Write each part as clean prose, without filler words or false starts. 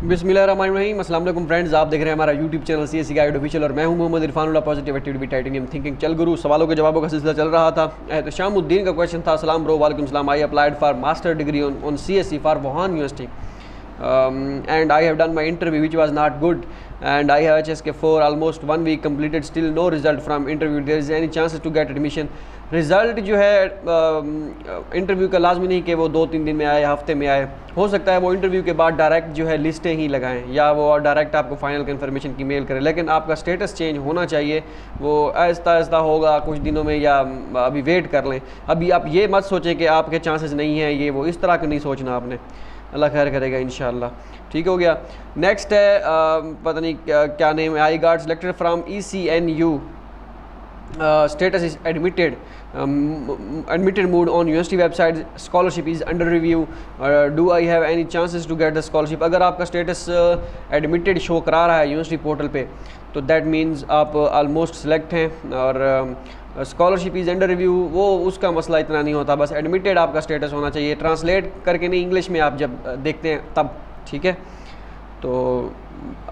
बिस्मिल्लाहिर्रहमानिर्रहीम। अस्सलाम वालेकुम फ्रेंड्स, आप देख रहे हैं हमारा YouTube channel CSC guide official और मैं हूं Mohammad Irfanullah, positive activity titanium thinking चल गुरु। सवालों के जवाबों का सिलसिला चल रहा था। एहतशामुद्दीन का क्वेश्चन था, सलाम ब्रो, वालेकुम सलाम। I applied for master degree on CSC for Wuhan university and I have done my interview which was not good and I have HSK for almost 1 week completed, still no result from interview. There is any chances to get admission? Result जो है interview का लाजमी नहीं कि वो 2-3 दिन में आए, हफ्ते में आए। हो सकता है वो इंटरव्यू के बाद डायरेक्ट जो है लिस्टें ही लगाएं या वो डायरेक्ट आपको फाइनल कन्फर्मेशन की मेल करें, लेकिन आपका स्टेटस चेंज होना चाहिए। वो आहिस्ता आहिस्ता होगा कुछ दिनों में, या अभी वेट कर लें। अभी आप ये मत सोचें कि आपके चांसेस नहीं हैं, ये वो इस तरह का नहीं सोचना आपने। अल्लाह खैर करेगा इंशाअल्लाह। ठीक हो गया। नेक्स्ट है पता नहीं क्या नेम है। I got selected from ECNU, status is admitted mood on university website, scholarship is under review, do I have any chances to get the scholarship? अगर आपका स्टेटस एडमिटेड शो करा रहा है यूनिवर्सिटी पोर्टल पे तो that means आप almost select हैं, और स्कॉलरशिप इज़ अंडर रिव्यू वो उसका मसला इतना नहीं होता, बस एडमिटेड आपका स्टेटस होना चाहिए। ट्रांसलेट करके नहीं, इंग्लिश में आप जब देखते हैं तब, ठीक है। तो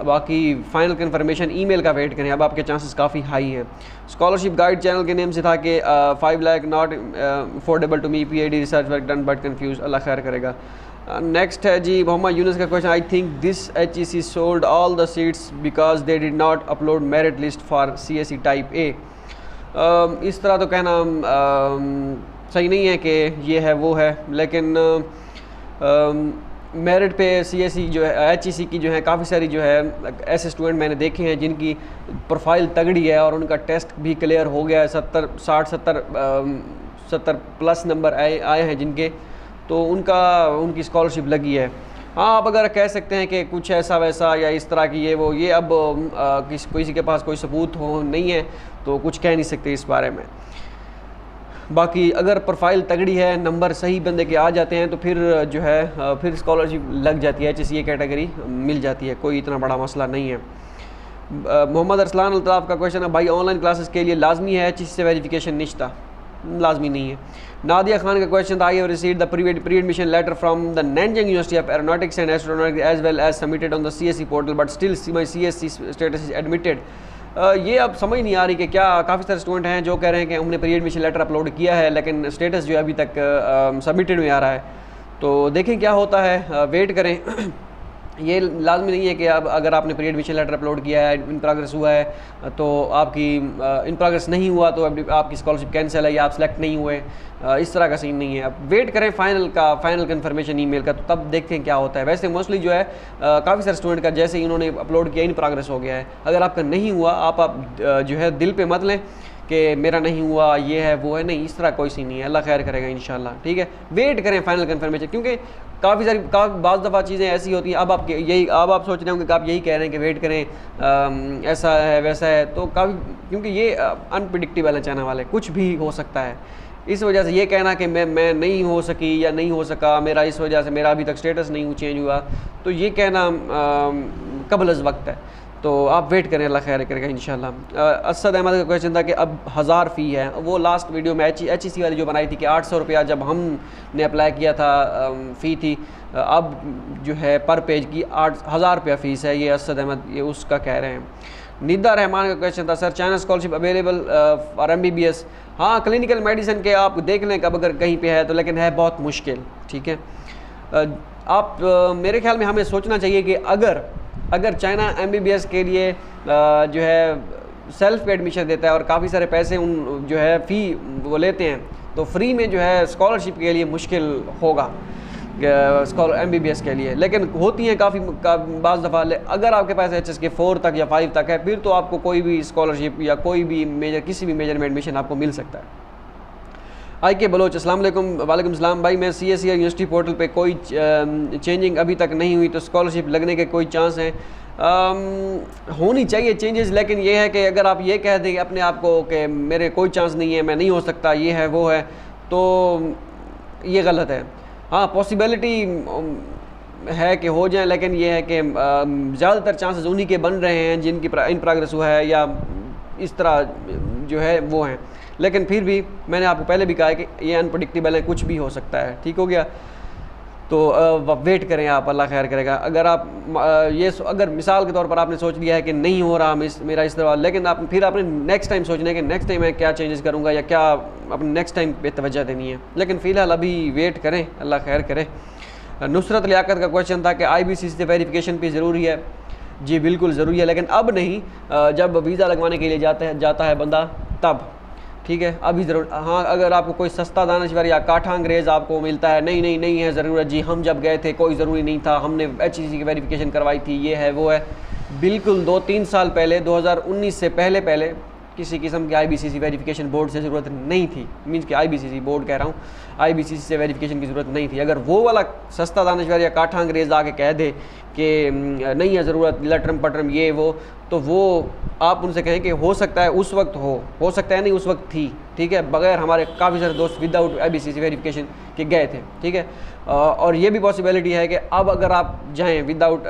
बाकी फाइनल कन्फर्मेशन ईमेल का वेट करें। अब आपके चांसेस काफ़ी हाई हैं। स्कॉलरशिप गाइड चैनल के नेम से था कि 5 lakh not affordable to me, PhD research work done but confuse. अल्लाह खैर करेगा। नेक्स्ट है जी मोहम्मद यूनुस का question. I think this HEC sold all the seats because they did not upload merit list for CSE type A। इस तरह तो कहना सही नहीं है कि ये है वो है, लेकिन मेरिट पे CSE जो है HEC की जो है काफ़ी सारी जो है ऐसे स्टूडेंट मैंने देखे हैं जिनकी प्रोफाइल तगड़ी है और उनका टेस्ट भी क्लियर हो गया है। 70 प्लस नंबर आए हैं जिनके, तो उनकी स्कॉलरशिप लगी है। हाँ, आप अगर कह सकते हैं कि कुछ ऐसा वैसा या इस तरह की ये अब किसी के पास कोई सबूत हो नहीं है तो कुछ कह नहीं सकते इस बारे में। बाकी अगर प्रोफाइल तगड़ी है, नंबर सही बंदे के आ जाते हैं तो फिर जो है फिर स्कॉलरशिप लग जाती है, HEC कैटेगरी मिल जाती है, कोई इतना बड़ा मसला नहीं है। मोहम्मद अरसलान अल्ताफ़ का क्वेश्चन है, भाई ऑनलाइन क्लासेस के लिए लाजमी है HEC से वेरिफिकेशन निश्ता? लाजमी नहीं है। नादिया खान का क्वेश्चन था, I have received the pre admission letter from the Nanjing University of Aeronautics and Astronautics as well as submitted on the CSE portal but still my CSE status is admitted. ये अब समझ नहीं आ रही कि क्या काफ़ी सारे स्टूडेंट हैं जो कह रहे हैं कि हमने प्री एडमिशन लेटर अपलोड किया है लेकिन स्टेटस जो है अभी तक सबमिटेड में आ रहा है। तो देखें क्या होता है, वेट करें। ये लाजमी नहीं है कि अब अगर आपने प्री एडमिशन लेटर अपलोड किया है, इन प्रोग्रेस हुआ है, तो आपकी इन प्रोग्रेस नहीं हुआ तो आपकी स्कॉलरशिप कैंसिल है या आप सेलेक्ट नहीं हुए, इस तरह का सीन नहीं है। अब वेट करें फाइनल कन्फर्मेशन ईमेल का, तो तब देखते हैं क्या होता है। वैसे मोस्टली जो है काफ़ी सारे स्टूडेंट का जैसे ही इन्होंने अपलोड किया इन प्रोग्रेस हो गया है। अगर आपका नहीं हुआ आप जो है दिल पे मत लें कि मेरा नहीं हुआ, ये है वो है, नहीं, इस तरह कोई सीन नहीं है। अल्लाह खैर करेगा इंशाल्लाह। ठीक है, वेट करें फाइनल कन्फर्मेशन, क्योंकि बाज़ दफ़ा चीज़ें ऐसी होती हैं। अब आप सोच रहे होंगे कि आप यही कह रहे हैं कि वेट करें, ऐसा है वैसा है, तो काफ़ी, क्योंकि ये अनप्रिडिक्टेबल है, चाहने वाले कुछ भी हो सकता है। इस वजह से ये कहना कि मैं नहीं हो सकी या नहीं हो सका मेरा, इस वजह से मेरा अभी तक स्टेटस नहीं चेंज हुआ, तो ये कहना कबल अज़ वक्त है। तो आप वेट करें, अल्लाह खैर करेगा इंशाल्लाह। असद अहमद का क्वेश्चन था कि अब 1000 फ़ी है। वो लास्ट वीडियो में HEC वाली जो बनाई थी कि 800 रुपया जब हमने अप्लाई किया था फ़ी थी, अब जो है पर पेज की 1000 रुपया फ़ीस है। ये असद अहमद ये उसका कह रहे हैं। निदा रहमान का क्वेश्चन था, sir China scholarship available for MBBS? हाँ, क्लिनिकल मेडिसिन के आप देख लें कब अगर कहीं पे है तो, लेकिन है बहुत मुश्किल। ठीक है, आप मेरे ख्याल में हमें सोचना चाहिए कि अगर चाइना MBBS के लिए जो है सेल्फ एडमिशन देता है और काफ़ी सारे पैसे उन जो है फ़ी वो लेते हैं, तो फ्री में जो है स्कॉलरशिप के लिए मुश्किल होगा MBBS के लिए। लेकिन होती हैं बाज़ दफ़ा। अगर आपके पास HSK 4 तक या 5 तक है, फिर तो आपको कोई भी स्कॉलरशिप या कोई भी किसी भी मेजर में एडमिशन आपको मिल सकता है। के बलोच, अस्सलाम वालेकुम। वालेकुम सलाम। भाई मैं CSE यूनिवर्सिटी पोर्टल पे कोई चेंजिंग अभी तक नहीं हुई, तो स्कॉलरशिप लगने के कोई चांस हैं? होनी चाहिए चेंजेस, लेकिन ये है कि अगर आप ये कह दें अपने आप को कि मेरे कोई चांस नहीं है, मैं नहीं हो सकता, ये है वो है, तो ये गलत है। हाँ, पॉसिबिलिटी है कि हो जाए, लेकिन ये है कि ज़्यादातर चांसेस उन्हीं के बन रहे हैं जिनकी इन प्रोग्रेस हुआ है या इस तरह जो है वो हैं। लेकिन फिर भी मैंने आपको पहले भी कहा है कि ये अनप्रडिक्टेबल है, कुछ भी हो सकता है। ठीक हो गया। तो वेट करें आप, अल्लाह खैर करेगा। अगर आप अगर मिसाल के तौर पर आपने सोच लिया है कि नहीं हो रहा मेरा इस तरह, लेकिन फिर आपने नेक्स्ट टाइम सोचना है कि नेक्स्ट टाइम मैं क्या चेंजेस करूँगा या क्या अपने नेक्स्ट टाइम पे तवज्जो देनी है। लेकिन फ़िलहाल अभी वेट करें, अल्लाह खैर करे। नुसरत लियाकत का क्वेश्चन था कि IBCC से वेरिफिकेशन भी ज़रूरी है। जी बिल्कुल ज़रूरी है, लेकिन अब नहीं, जब वीज़ा लगवाने के लिए जाता है बंदा तब, ठीक है। अभी ज़रूर, हाँ, अगर आपको कोई सस्ता दानश्वर या काठा अंग्रेज़ आपको मिलता है, नहीं है ज़रूरत जी, हम जब गए थे कोई ज़रूरी नहीं था, हमने HEC की वेरिफिकेशन करवाई थी, ये है वो है, बिल्कुल 2-3 साल पहले 2019 से पहले किसी किस्म की IBCC वेरिफिकेशन बोर्ड से ज़रूरत नहीं थी। मीन्स कि IBCC बोर्ड कह रहा हूँ, IBCC से वेरिफिकेशन की ज़रूरत नहीं थी। अगर वो वाला सस्ता दानश्वर या काठा अंग्रेज़ आके कह दे कि नहीं है ज़रूरत, लटरम पटरम ये वो, तो वो आप उनसे कहें कि हो सकता है उस वक्त हो सकता है नहीं उस वक्त थी, ठीक है। बगैर हमारे काफ़ी सारे दोस्त विदाउट IBCC वेरिफिकेशन के गए थे, ठीक है। और ये भी पॉसिबिलिटी है कि अब अगर आप जाएं विदाउट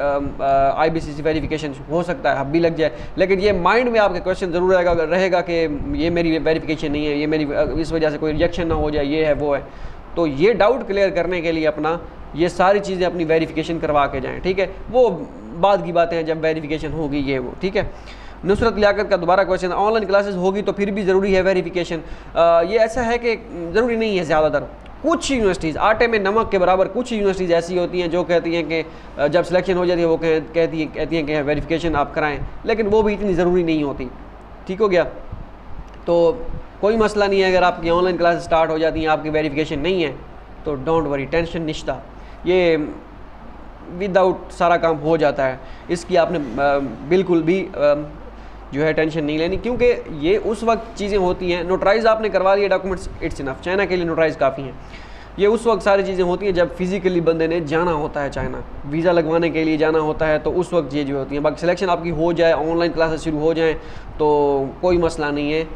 IBCC वेरिफिकेशन, हो सकता है अब भी लग जाए। लेकिन ये माइंड में आपके क्वेश्चन ज़रूर रहेगा कि ये मेरी वेरिफिकेशन नहीं है, ये मेरी इस वजह से कोई रिजेक्शन ना हो जाए, ये है वो है। तो ये डाउट क्लियर करने के लिए अपना ये सारी चीज़ें अपनी वेरिफिकेशन करवा के जाएँ, ठीक है। वो बाद की बातें हैं जब वेरिफिकेशन होगी ये वो, ठीक है। नुसरत लियाकत का दोबारा क्वेश्चन, ऑनलाइन क्लासेस होगी तो फिर भी ज़रूरी है वेरिफिकेशन। ये ऐसा है कि ज़रूरी नहीं है ज़्यादातर। कुछ यूनिवर्सिटीज़, आटे में नमक के बराबर कुछ यूनिवर्सिटीज़ ऐसी होती हैं जो कहती हैं कि जब सिलेक्शन हो जाती है वो कहती हैं कि वेरिफिकेशन आप कराएं, लेकिन वो भी इतनी ज़रूरी नहीं होती, ठीक हो गया। तो कोई मसला नहीं है, अगर आपकी ऑनलाइन क्लासेस स्टार्ट हो जाती हैं, आपकी वेरिफिकेशन नहीं है तो डोंट वरी, टेंशन निश्ता, ये विदाउट सारा काम हो जाता है। इसकी आपने बिल्कुल भी जो है टेंशन नहीं लेनी, क्योंकि ये उस वक्त चीज़ें होती हैं। नोटराइज़ आपने करवा लिए डॉक्यूमेंट्स, इट्स इनफ। चाइना के लिए नोटराइज़ काफ़ी हैं। ये उस वक्त सारी चीज़ें होती हैं जब फिज़िकली बंदे ने जाना होता है चाइना, वीज़ा लगवाने के लिए जाना होता है, तो उस वक्त ये जो होती हैं। बाकी सिलेक्शन आपकी हो जाए, ऑनलाइन क्लासेस शुरू हो जाएँ तो कोई मसला नहीं है।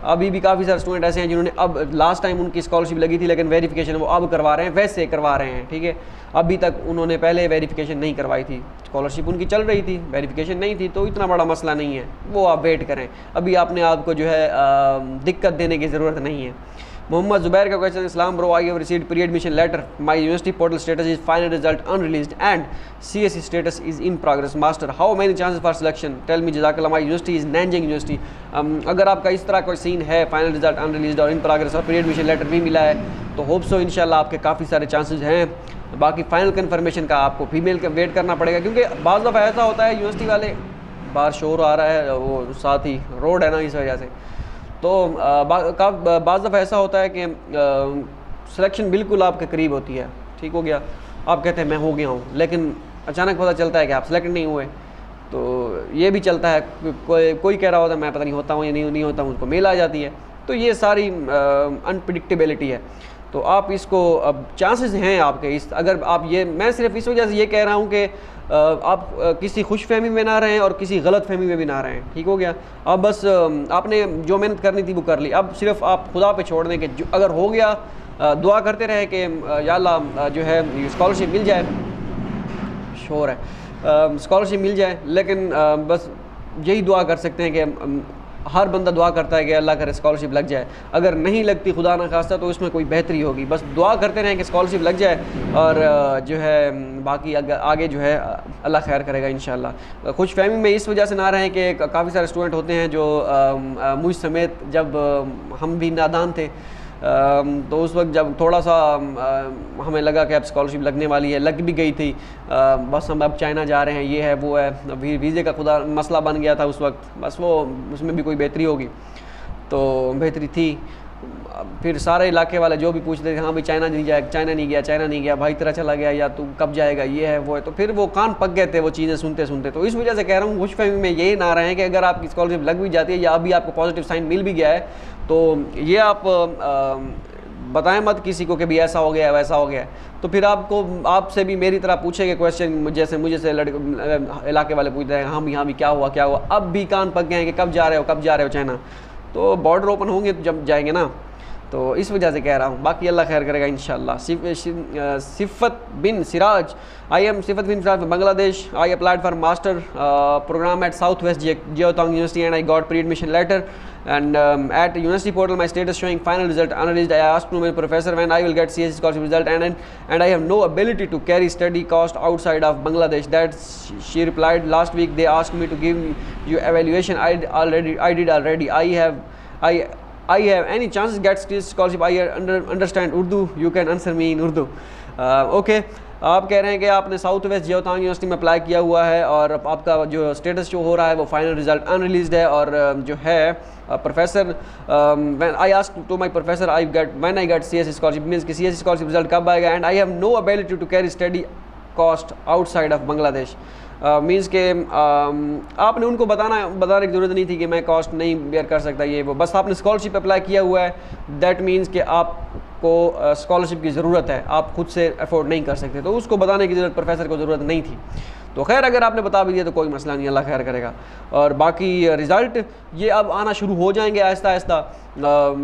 अभी भी काफ़ी सारे स्टूडेंट ऐसे हैं जिन्होंने अब लास्ट टाइम उनकी स्कॉलरशिप लगी थी, लेकिन वेरिफिकेशन वो अब करवा रहे हैं, वैसे करवा रहे हैं, ठीक है। अभी तक उन्होंने पहले वेरिफिकेशन नहीं करवाई थी, स्कॉलरशिप उनकी चल रही थी, वेरिफिकेशन नहीं थी, तो इतना बड़ा मसला नहीं है, वो आप वेट करें। अभी आपने आपको जो है दिक्कत देने की ज़रूरत नहीं है। मोहम्मद जुबैर का question, Islam bro, I have received pre admission letter, my university portal status is final result unreleased and CSE status is in progress, master how many chances for selection, tell me जज़ाकल्लाह, my university is Nanjing university. अगर आपका इस तरह कोई scene है, final result unreleased और in progress और pre admission letter भी मिला है, तो होप सो इंशाल्लाह आपके काफ़ी सारे चांसेस हैं। बाकी फाइनल कन्फर्मेशन का आपको फीमेल का वेट करना पड़ेगा, क्योंकि बाज़ दफ़ा ऐसा होता है यूनिवर्सिटी वाले, बाहर शोर आ रहा है, वो साथ ही रोड है ना, इस वजह से, तो बाज़ दफ़ा ऐसा होता है कि सिलेक्शन बिल्कुल आपके करीब होती है, ठीक हो गया, आप कहते हैं मैं हो गया हूँ, लेकिन अचानक पता चलता है कि आप सेलेक्ट नहीं हुए। तो ये भी चलता है, कोई कह रहा होता है मैं पता नहीं होता हूँ या नहीं होता हूँ, उसको मेल आ जाती है। तो ये सारी अनप्रिडिक्टेबिलिटी है। तो आप इसको, अब चांसेस हैं आपके इस, अगर आप ये, मैं सिर्फ इस वजह से ये कह रहा हूँ कि आप किसी खुशफहमी में ना रहें और किसी गलत फहमी में भी ना रहें, ठीक हो गया। अब बस आपने जो मेहनत करनी थी वो कर ली, अब सिर्फ आप खुदा पे छोड़ दें कि अगर हो गया, दुआ करते रहे कि या अल्लाह जो है स्कॉलरशिप मिल जाए, शोर है, स्कॉलरशिप मिल जाए। लेकिन बस यही दुआ कर सकते हैं कि हर बंदा दुआ करता है कि अल्लाह करे स्कॉलरशिप लग जाए। अगर नहीं लगती, खुदा ना खास्ता, तो इसमें कोई बेहतरी होगी। बस दुआ करते रहें कि स्कॉलरशिप लग जाए, और जो है बाकी आगे जो है अल्लाह खैर करेगा इंशाल्लाह। खुश फहमी में इस वजह से ना रहें कि काफ़ी सारे स्टूडेंट होते हैं जो मुझ समेत, जब हम भी नादान थे, तो उस वक्त जब थोड़ा सा हमें लगा कि अब स्कॉलरशिप लगने वाली है, लग भी गई थी, बस हम अब चाइना जा रहे हैं, ये है वो है, अभी वीज़े का खुदा मसला बन गया था उस वक्त, बस वो उसमें भी कोई बेहतरी होगी, तो बेहतरी थी। फिर सारे इलाके वाले जो भी पूछते थे, हाँ भाई चाइना नहीं गया, भाई तेरा चला गया, या तू कब जाएगा, ये है वो है, तो फिर वो कान पक गए थे वो चीज़ें सुनते सुनते। तो इस वजह से कह रहा हूँ, खुशफहमी में यही ना रहें कि अगर आपकी स्कॉलरशिप लग भी जाती है या अभी आपको पॉजिटिव साइन मिल भी गया है, तो ये आप बताएं मत किसी को कि भी ऐसा हो गया है वैसा हो गया है। तो फिर आपसे भी मेरी तरह पूछेंगे क्वेश्चन, जैसे मुझे से इलाके वाले पूछते हैं, हाँ भी क्या हुआ, अब भी कान पक गए हैं कि कब जा रहे हो चाइना। तो बॉर्डर ओपन होंगे तो जब जाएंगे ना, तो इस वजह से कह रहा हूँ, बाकी अल्लाह खैर करेगा इंशाल्लाह। Sifat Bin Siraj, I am Sifat Bin Siraj from Bangladesh. I applied for master program at Southwest Jiaotong University and I got pre-admission letter. And at university portal, my status showing final result unreleased. I asked to my professor when I will get CSE scholarship result, and I have no ability to carry study cost outside of Bangladesh. That she replied, last week they asked me to give you evaluation. I did already. I have any chances get scholarship. I understand Urdu. You can answer me in Urdu. Okay. आप कह रहे हैं कि आपने south west जियोतांग university में apply किया हुआ है और आपका जो स्टेटस शो हो रहा है वो फाइनल रिजल्ट अनरिलीज्ड है, और जो है professor when I ask to my professor when I get CSE scholarship, means कि सीएसई स्कॉलरशिप रिजल्ट कब आएगा, and I have no ability to carry study cost outside of Bangladesh. Means के आपने उनको बताने की ज़रूरत नहीं थी कि मैं कॉस्ट नहीं बेयर कर सकता, ये वो बस आपने स्कॉलरशिप अप्लाई किया हुआ है। दैट मीन्स कि आपको स्कॉलरशिप की ज़रूरत है, आप खुद से अफोर्ड नहीं कर सकते, तो उसको बताने की ज़रूरत प्रोफेसर को ज़रूरत नहीं थी। तो खैर अगर आपने बता भी दिया तो कोई मसला नहीं, अल्लाह खैर करेगा। और बाकी रिज़ल्ट ये अब आना शुरू हो जाएंगे आहिस्ता आहिस्ता।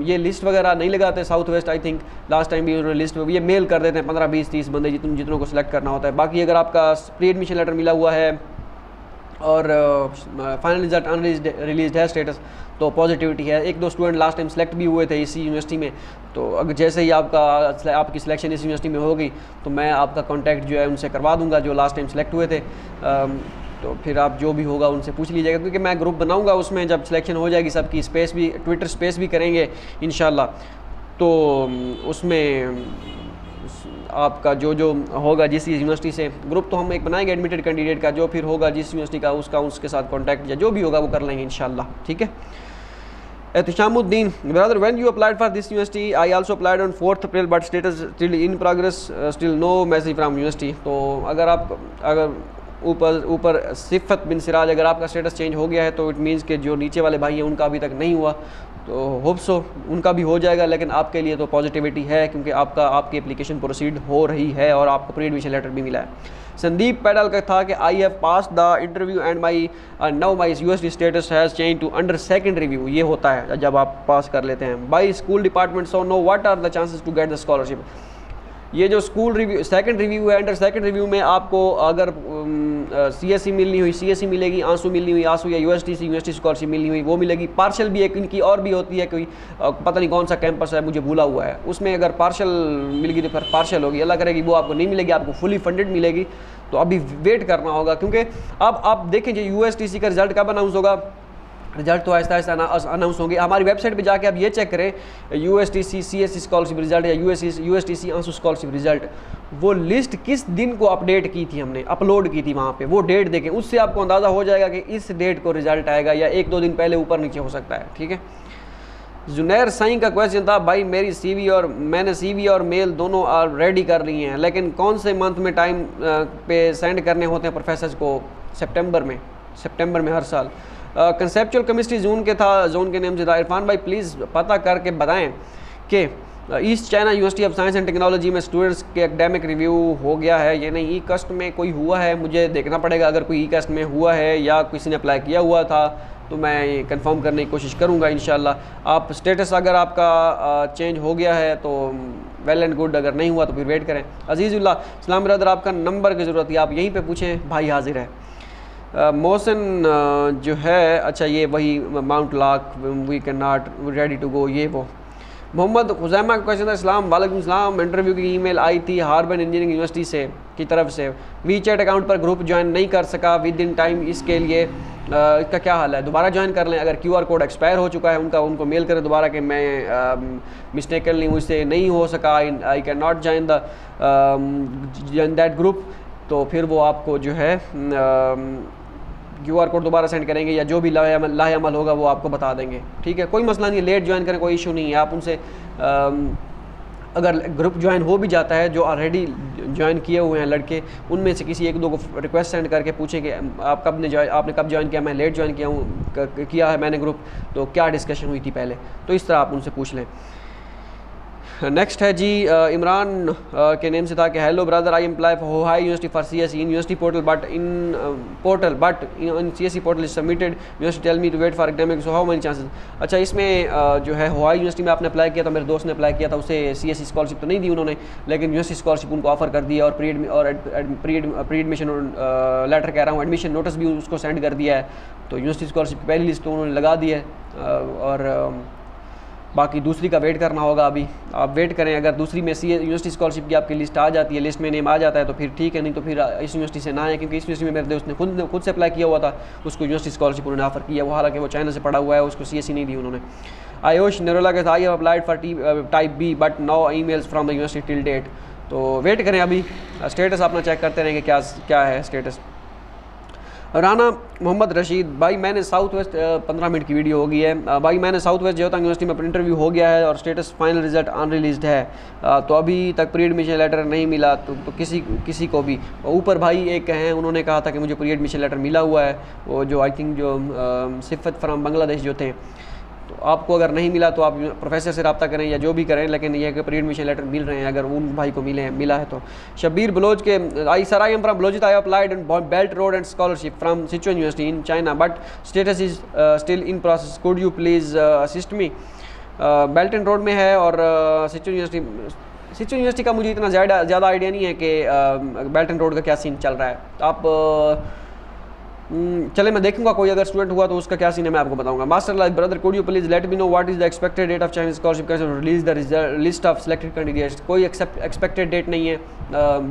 ये लिस्ट वगैरह नहीं लगाते south west, I think last time भी उन्होंने लिस्ट ये मेल कर देते हैं 15 20 30 बंदे जितनों को सिलेक्ट करना होता है। बाकी अगर आपका प्री एडमिशन लेटर मिला हुआ है और फाइनल रिजल्ट अनरिलीज्ड है स्टेटस, तो पॉजिटिविटी है। एक दो स्टूडेंट लास्ट टाइम सेलेक्ट भी हुए थे इसी यूनिवर्सिटी में, तो अगर जैसे ही आपकी सिलेक्शन इस यूनिवर्सिटी में होगी तो मैं आपका कांटेक्ट जो है उनसे करवा दूंगा जो लास्ट टाइम सेलेक्ट हुए थे। तो फिर आप जो भी होगा उनसे पूछ लीजिएगा, क्योंकि मैं ग्रुप बनाऊंगा उसमें जब सिलेक्शन हो जाएगी सबकी स्पेस भी, ट्विटर स्पेस भी करेंगे इंशाल्लाह। तो उसमें आपका जो होगा जिस यूनिवर्सिटी से ग्रुप तो हम एक बनाएंगे एडमिटेड कैंडिडेट का, जो फिर होगा जिस यूनिवर्सिटी का उसके साथ कांटेक्ट या जो भी होगा वो कर लेंगे इंशाल्लाह, ठीक है। Ehtishamuddin brother, when you applied for this university I also applied on 4th April but status still in progress, still no message from university. तो अगर ऊपर सिफ़त बिन सिराज अगर आपका स्टेटस चेंज हो गया है तो इट मीन्स कि जो नीचे वाले भाई हैं उनका अभी तक नहीं हुआ, तो होप सो उनका भी हो जाएगा। लेकिन आपके लिए तो पॉजिटिविटी है क्योंकि आपकी एप्लीकेशन प्रोसीड हो रही है और आपको प्री एडमिशन लेटर भी मिला है। संदीप पैडल का था कि I have pass the interview and now my USD status has change to under second review. ये होता है जब आप पास कर लेते हैं by school department, so no what are the chances to get the scholarship. ये जो स्कूल रिव्यू सेकंड रिव्यू है, अंडर सेकंड रिव्यू में आपको अगर सीएसई मिलनी हुई सीएसई मिलेगी, आंसू मिलनी हुई आंसू, या यूएसटी स्कॉलरशिप मिलनी हुई वो मिलेगी। पार्शल भी एक इनकी और भी होती है, कोई पता नहीं कौन सा कैंपस है मुझे भूला हुआ है, उसमें अगर पार्शल मिल गई तो फिर पार्शल होगी, अल्लाह करेगी वो आपको नहीं मिलेगी, आपको फुली फंडेड मिलेगी। तो अभी वेट करना होगा, क्योंकि अब आप देखें जो यूएसटीसी का रिजल्ट कब अनाउंस होगा, रिजल्ट तो आहिस्ता आहिस्ता अनाउंस होंगे। हमारी वेबसाइट पे जाके आप ये चेक करें यूएसटीसी सीएसई स्कॉलरशिप रिजल्ट या यूएसटीसी आंसू स्कॉलरशिप रिजल्ट, वो लिस्ट किस दिन को अपडेट की थी, हमने अपलोड की थी वहाँ पे, वो डेट देखें, उससे आपको अंदाज़ा हो जाएगा कि इस डेट को रिजल्ट आएगा या 1-2 दिन पहले ऊपर नीचे हो सकता है, ठीक है। जुनैर साईं का क्वेश्चन था, भाई मेरी मैंने सीवी और मेल दोनों रेडी कर ली हैं, लेकिन कौन से मंथ में टाइम पे सेंड करने होते हैं प्रोफेसर को? सितंबर में हर साल। कंसेप्चुअल केमिस्ट्री जोन के नेम से था। इरफान भाई प्लीज़ पता करके बताएं कि east China university of science and technology में स्टूडेंट्स के एकेडमिक रिव्यू हो गया है या नहीं, ई कस्ट में कोई हुआ है, मुझे देखना पड़ेगा। अगर कोई ई कस्ट में हुआ है या किसी ने अप्लाई किया हुआ था तो मैं कंफर्म करने की कोशिश करूंगा इंशाल्लाह। आप स्टेटस अगर आपका चेंज हो गया है तो वेल एंड गुड, अगर नहीं हुआ तो फिर वेट करें। अजीज़ुल्लाह सलाम ब्रदर, आपका नंबर की ज़रूरत है, आप यहीं पे पूछें, भाई हाजिर है। मोहसिन जो है, अच्छा ये वही माउंट लाक we can not ready to go, ये वो। मोहम्मद खुजैमा का क्वेश्चन था, इस्लाम वालेकुम सलाम, इंटरव्यू की ईमेल आई थी हार्बर इंजीनियरिंग यूनिवर्सिटी से की तरफ से, वी चैट अकाउंट पर ग्रुप ज्वाइन नहीं कर सका विद इन टाइम, इसके लिए इसका क्या हाल है? दोबारा ज्वाइन कर लें, अगर QR कोड एक्सपायर हो चुका है उनको मेल करें दोबारा कि मैं मिस्टेकनली मुझसे नहीं हो सका, I can not join that group, तो फिर वो आपको जो है QR कोड दोबारा सेंड करेंगे या जो भी लाहेअमल होगा वो आपको बता देंगे, ठीक है। कोई मसला नहीं है, लेट ज्वाइन करें कोई इशू नहीं है। आप उनसे अगर ग्रुप ज्वाइन हो भी जाता है, जो ऑलरेडी ज्वाइन किए हुए हैं लड़के, उनमें से किसी 1-2 को रिक्वेस्ट सेंड करके पूछें कि आपने कब ज्वाइन किया? मैं लेट ज्वाइन किया है मैंने ग्रुप, तो क्या डिस्कशन हुई थी पहले, तो इस तरह आप उनसे पूछ लें। नेक्स्ट है जी इमरान के नेम से था कि hello brother, I apply for Hohai university for CSE in university portal but in CSE portal is submitted university tell me to wait for academic, so how many chances. अच्छा, इसमें जो है Hohai university में आपने apply किया था, मेरे दोस्त ने अप्लाई किया था, उसे सीएसई स्कॉलरशिप तो नहीं दी उन्होंने, लेकिन यूनिवर्सिटी स्कॉलरशिप उनको ऑफर कर दिया और प्री एडमिशन लेटर कह रहा हूँ, एडमिशन नोटिस भी उसको सेंड कर दिया है। तो यूनिवर्सिटी स्कॉलरशिप की पहली लिस्ट तो उन्होंने लगा दी है और बाकी दूसरी का वेट करना होगा। अभी आप वेट करें, अगर दूसरी में यूनिवर्सिटी स्कॉलरशिप की आपकी लिस्ट आ जाती है, लिस्ट में नेम आ जाता है तो फिर ठीक है, नहीं तो फिर इस यूनिवर्सिटी से ना है, क्योंकि इस यूनिवर्सिटी में मेरे दोस्त ने खुद से अप्लाई किया हुआ था, उसको यूनिवर्सिटी स्कॉलरशिप उन्होंने ऑफर किया, वो हालांकि वो चाइना से पढ़ा हुआ है, उसको सीएसई नहीं दी उन्होंने। आयुष नरोला के I have applied for type B but no emails from the university till date. तो वेट करें, अभी स्टेटस अपना चेक करते रहेंगे क्या है स्टेटस। राना मोहम्मद रशीद, भाई मैंने साउथ वेस्ट 15 मिनट की वीडियो हो गई है भाई, मैंने साउथ वेस्ट जोतांग यूनिवर्सिटी में इंटरव्यू हो गया है और स्टेटस फाइनल रिजल्ट अनरिलीज्ड है, तो अभी तक प्री एडमिशन लेटर नहीं मिला, तो किसी को भी। ऊपर भाई एक हैं, उन्होंने कहा था कि मुझे प्री एडमिशन लेटर मिला हुआ है, वो जो आई थिंक जो सिफत फ्राम बांग्लादेश जो थे, तो आपको अगर नहीं मिला तो आप प्रोफेसर से रब्ता करें या जो भी करें, लेकिन यह कि प्री एडमिशन लेटर मिल रहे हैं अगर उन भाई को मिला है तो। शब्बीर बलोच के I sir, I am from Balochistan, I applied in belt road and scholarship from Sichuan university in China but status is still in process, could you please assist me. Belt and road में है और सिचुएन university का मुझे इतना ज़्यादा idea नहीं है कि बेल्ट एंड रोड का क्या सीन चल रहा है। आप चले मैं देखूंगा, कोई अगर स्टूडेंट हुआ तो उसका क्या सीन है मैं आपको बताऊंगा। Master life brother, could you please let me know what is the expected date of Chinese scholarship, कैसे release the list of selected candidates. कोई एक्सपेक्टेड डेट नहीं है,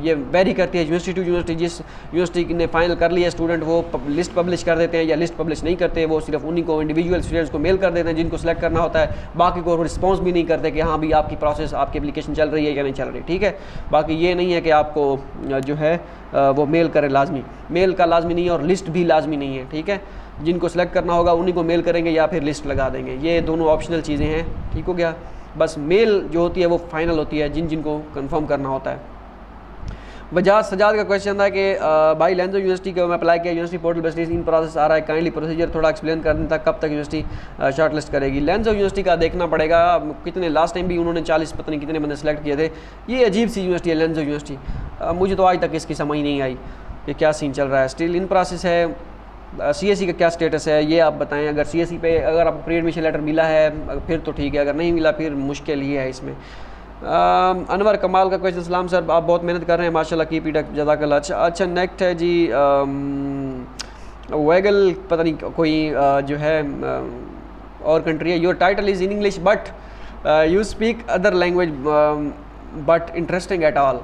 ये वेरी करती है यूनिवर्सिटी टू यूनिवर्सिटी। जिस यूनिवर्सिटी ने फाइनल कर लिया स्टूडेंट, वो लिस्ट पब्लिश कर देते हैं या लिस्ट पब्लिश नहीं करते, वो सिर्फ उन्हीं को इंडिविजुअल स्टूडेंट्स को मेल कर देते हैं जिनको सेलेक्ट करना होता है, बाकी को रिस्पॉन्स भी नहीं करते कि हाँ भी आपकी प्रोसेस, आपकी एप्लीकेशन चल रही है या नहीं चल रही, ठीक है। बाकी ये नहीं है कि आपको जो है वो मेल करे, लाजमी मेल का लाजमी नहीं है और लिस्ट भी लाजमी नहीं है, ठीक है। जिनको सेलेक्ट करना होगा उन्हीं को मेल करेंगे या फिर लिस्ट लगा देंगे, ये दोनों ऑप्शनल चीज़ें हैं, ठीक हो गया। बस मेल जो होती है वो फाइनल होती है जिनको कंफर्म करना होता है। बजाज सजाद का क्वेश्चन था कि भाई लेंजो यूनिवर्सिटी को मैं अप्लाई किया, university portal basis in process आ रहा है, काइंडली प्रोसीजर थोड़ा एक्सप्लेन कर देता, कब तक यूनिवर्सिटी शॉर्टलिस्ट करेगी। लेंजो यूनिवर्सिटी का देखना पड़ेगा, कितने लास्ट टाइम भी उन्होंने 40 पता नहीं कितने बंदे सेलेक्ट किए थे। ये अजीब सी यूनिवर्सिटी है लेंजो यूनिवर्सिटी, मुझे तो आज तक इसकी समझ नहीं आई कि क्या सीन चल रहा है। स्टिल इन प्रोसेस है। सीएसई का क्या स्टेटस है ये आप बताएं। अगर सीएसई पे अगर आपको प्री एडमिशन लेटर मिला है फिर तो ठीक है, अगर नहीं मिला फिर मुश्किल ही है इसमें। अनवर कमाल का क्वेश्चन, सलाम सर, आप बहुत मेहनत कर रहे हैं माशाल्लाह, कीप इट अप, जज़ाकल्लाह। अच्छा नेक्स्ट है जी वैगल, पता नहीं कोई जो है और कंट्री है। Your title is in English but you speak other language but interesting at all.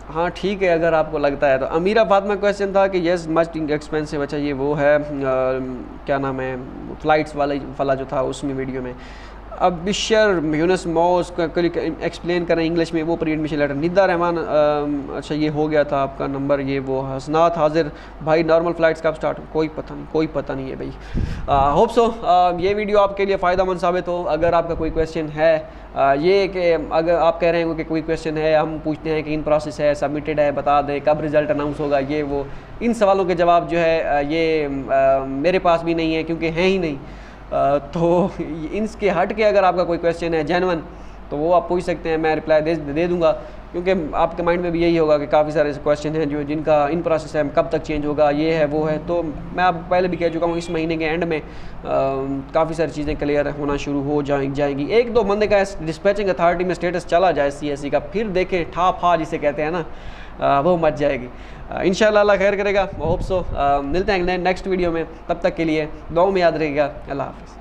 हाँ ठीक है अगर आपको लगता है तो। अमीरा फातिमा क्वेश्चन था कि येस मच एक्सपेंसिव। अच्छा ये वो है क्या नाम है, फ्लाइट्स वाला जो था उसमें वीडियो में। अब बिशर यूनस मॉस एक्सप्लेन करें इंग्लिश में वो pre admission letter. Nida Rahman, अच्छा ये हो गया था आपका नंबर, ये वो। हसनात हाजिर, भाई नॉर्मल फ़्लाइट्स कब स्टार्ट, कोई पता नहीं है भाई। होप सो ये वीडियो आपके लिए फ़ायदा मंद साबित हो। अगर आपका कोई क्वेश्चन है ये कि अगर आप कह रहे हो कि कोई क्वेश्चन है, हम पूछते हैं कि इन प्रोसेस है, सबमिटेड है, बता दें कब रिज़ल्ट अनाउंस होगा, ये वो, इन सवालों के जवाब जो है ये मेरे पास भी नहीं है क्योंकि हैं ही नहीं। तो इनके हट के अगर आपका कोई क्वेश्चन है जेन्युइन तो वो आप पूछ सकते हैं, मैं रिप्लाई दे दूंगा, क्योंकि आपके माइंड में भी यही होगा कि काफ़ी सारे ऐसे क्वेश्चन हैं जो जिनका इन प्रोसेस है, कब तक चेंज होगा, ये है वो है। तो मैं आप पहले भी कह चुका हूँ इस महीने के एंड में काफ़ी सारी चीज़ें क्लियर होना शुरू हो जाएंगी। एक दो बंदे का डिस्पैचिंग अथॉरिटी में स्टेटस चला जाए सीएसई का, फिर देखें ठा जिसे कहते हैं ना, वो मच जाएगी। इंशाल्लाह अल्लाह खैर करेगा। होप सो मिलते हैं नेक्स्ट वीडियो में, तब तक के लिए दुआओं में याद रहेगा। अल्लाह हाफ़िज़।